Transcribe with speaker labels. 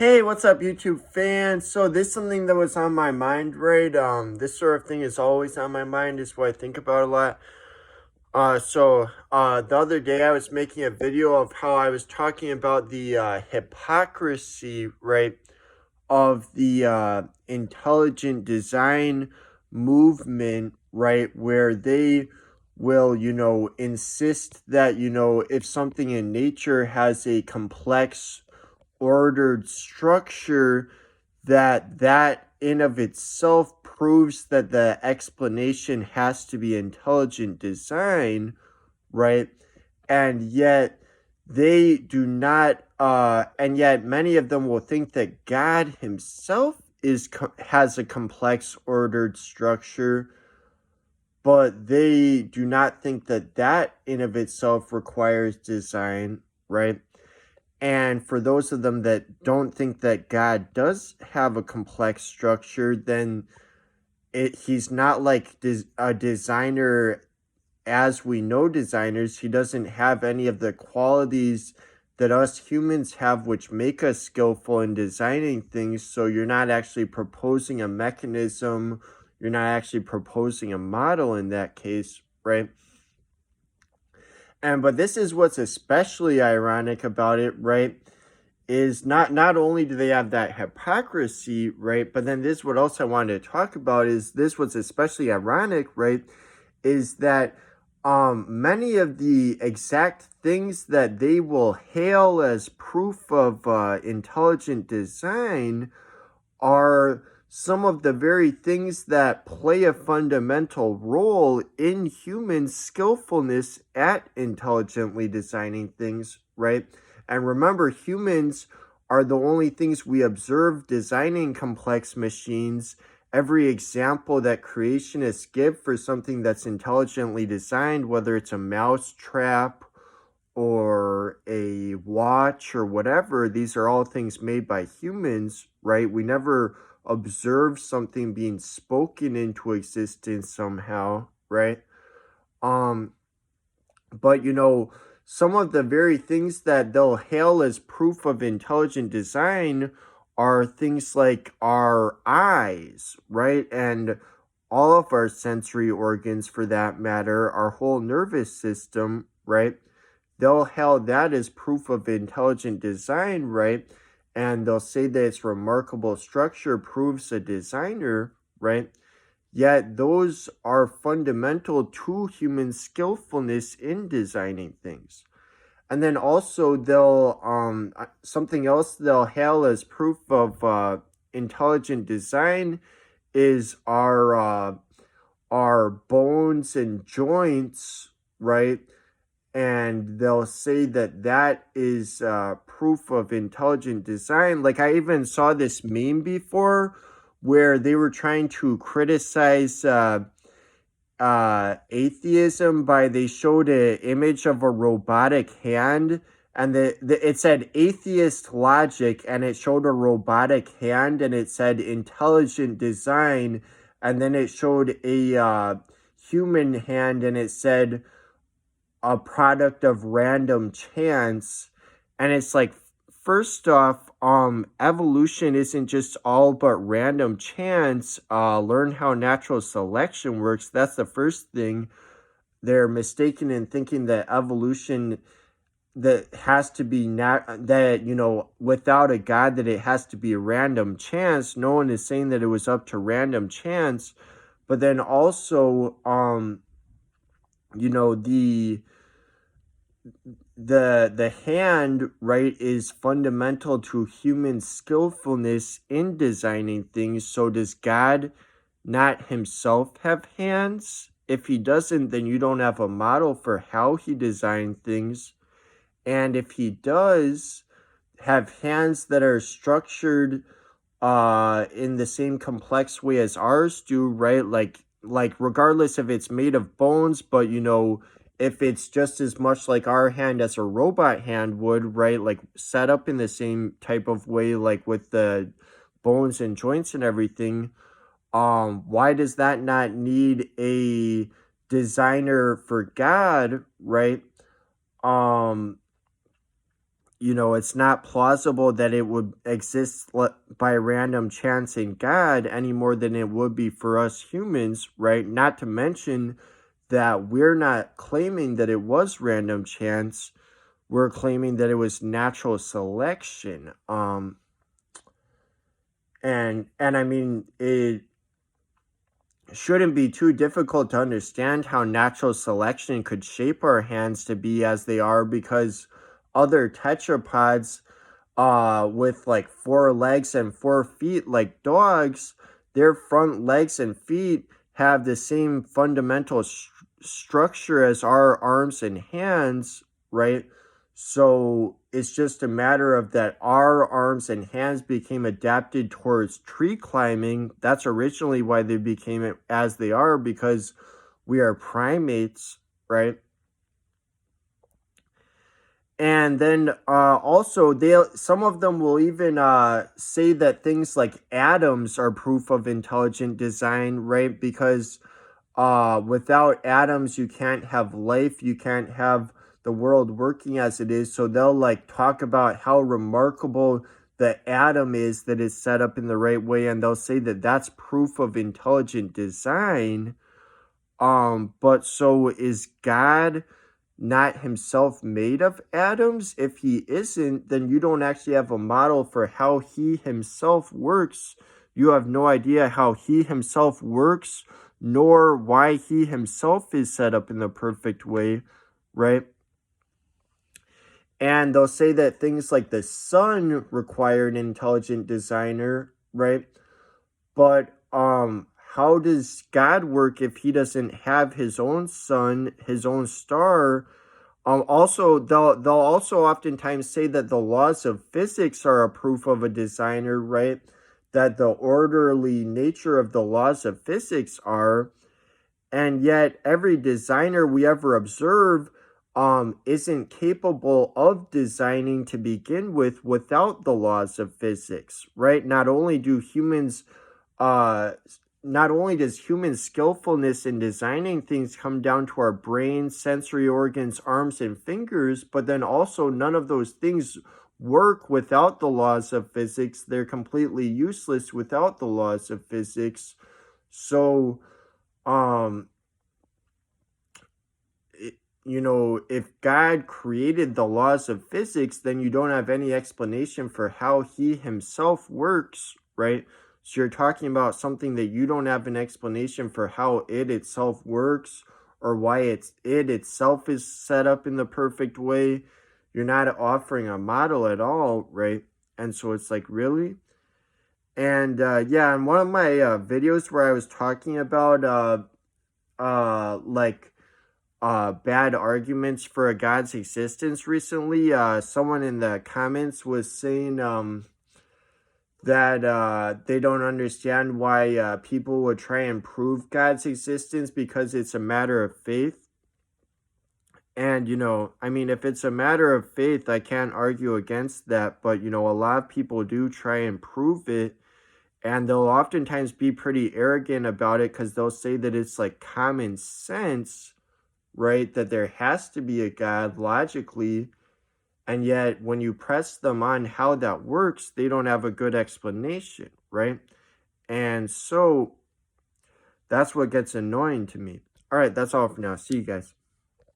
Speaker 1: Hey, what's up, YouTube fans? So this is something that was on my mind, right? This sort of thing is always on my mind. Is what I think about a lot. The other day I was making a video of how I was talking about the hypocrisy, right, of the intelligent design movement, right, where they will, insist that, if something in nature has a complex ordered structure, that in of itself proves that the explanation has to be intelligent design, right? And yet they do not and yet many of them will think that God himself has a complex ordered structure, but they do not think that that in of itself requires design, right? And for those of them that don't think that God does have a complex structure, then he's not like a designer as we know designers. He doesn't have any of the qualities that us humans have, which make us skillful in designing things. So you're not actually proposing a mechanism, you're not actually proposing a model in that case, right? But this is what's especially ironic about it, right? Is not only do they have that hypocrisy, right? But then this what else I wanted to talk about is this what's especially ironic, right? Is that many of the exact things that they will hail as proof of intelligent design are some of the very things that play a fundamental role in human skillfulness at intelligently designing things, right? And remember, humans are the only things we observe designing complex machines. Every example that creationists give for something that's intelligently designed, whether it's a mouse trap or a watch or whatever, these are all things made by humans, right? We never observe something being spoken into existence somehow, right? Um, but some of the very things that they'll hail as proof of intelligent design are things like our eyes, right? And all of our sensory organs for that matter, our whole nervous system, right? They'll hail that as proof of intelligent design, right? And they'll say that its remarkable structure proves a designer, right? Yet those are fundamental to human skillfulness in designing things. And then also they'll something else they'll hail as proof of intelligent design is our bones and joints, right? And they'll say that that is proof of intelligent design. Like I even saw this meme before where they were trying to criticize atheism by they showed an image of a robotic hand, and it said atheist logic, and it showed a robotic hand, and it said intelligent design, and then it showed a human hand, and it said a product of random chance. And it's like, first off, evolution isn't just all but random chance. Learn how natural selection works. That's the first thing. They're mistaken in thinking that evolution that has to be without a god, that it has to be a random chance. No one is saying that it was up to random chance. But then also the hand, right, is fundamental to human skillfulness in designing things. So does God not himself have hands? If he doesn't, then you don't have a model for how he designed things. And if he does have hands that are structured in the same complex way as ours do, right? Like regardless if it's made of bones, but if it's just as much like our hand as a robot hand would, right? Like set up in the same type of way, like with the bones and joints and everything. Why does that not need a designer for God, right? Um, you know, it's not plausible that it would exist by random chance in God any more than it would be for us humans, right? Not to mention that we're not claiming that it was random chance. We're claiming that it was natural selection. And I mean, it shouldn't be too difficult to understand how natural selection could shape our hands to be as they are, because other tetrapods with like 4 legs and 4 feet, like dogs, their front legs and feet have the same fundamental structure as our arms and hands, right? So it's just a matter of that our arms and hands became adapted towards tree climbing. That's originally why they became it as they are, because we are primates, right? And then also some of them will even say that things like atoms are proof of intelligent design, right? Because without atoms you can't have life, you can't have the world working as it is. So they'll like talk about how remarkable the atom is that is set up in the right way, and they'll say that that's proof of intelligent design. But so is God not himself made of atoms? If he isn't, then you don't actually have a model for how he himself works. You have no idea how he himself works, nor why he himself is set up in the perfect way, right? And they'll say that things like the sun require an intelligent designer, right? But how does God work if he doesn't have his own sun, his own star? Also, they'll also oftentimes say that the laws of physics are a proof of a designer, right? That the orderly nature of the laws of physics are, and yet every designer we ever observe isn't capable of designing to begin with without the laws of physics, right? Not only does human skillfulness in designing things come down to our brains, sensory organs, arms, and fingers, but then also none of those things work without the laws of physics. They're completely useless without the laws of physics. So, you know, if God created the laws of physics, then you don't have any explanation for how he himself works, right? So you're talking about something that you don't have an explanation for how it itself works, or why it itself is set up in the perfect way. You're not offering a model at all, right? And so it's like, really? And yeah, in one of my videos where I was talking about bad arguments for a God's existence recently, someone in the comments was saying that they don't understand why people would try and prove God's existence because it's a matter of faith. And, you know, I mean, if it's a matter of faith, I can't argue against that. But, you know, a lot of people do try and prove it. And they'll oftentimes be pretty arrogant about it because they'll say that it's like common sense, right? That there has to be a God logically. And yet, when you press them on how that works, they don't have a good explanation, right? And so that's what gets annoying to me. All right, that's all for now. See you guys.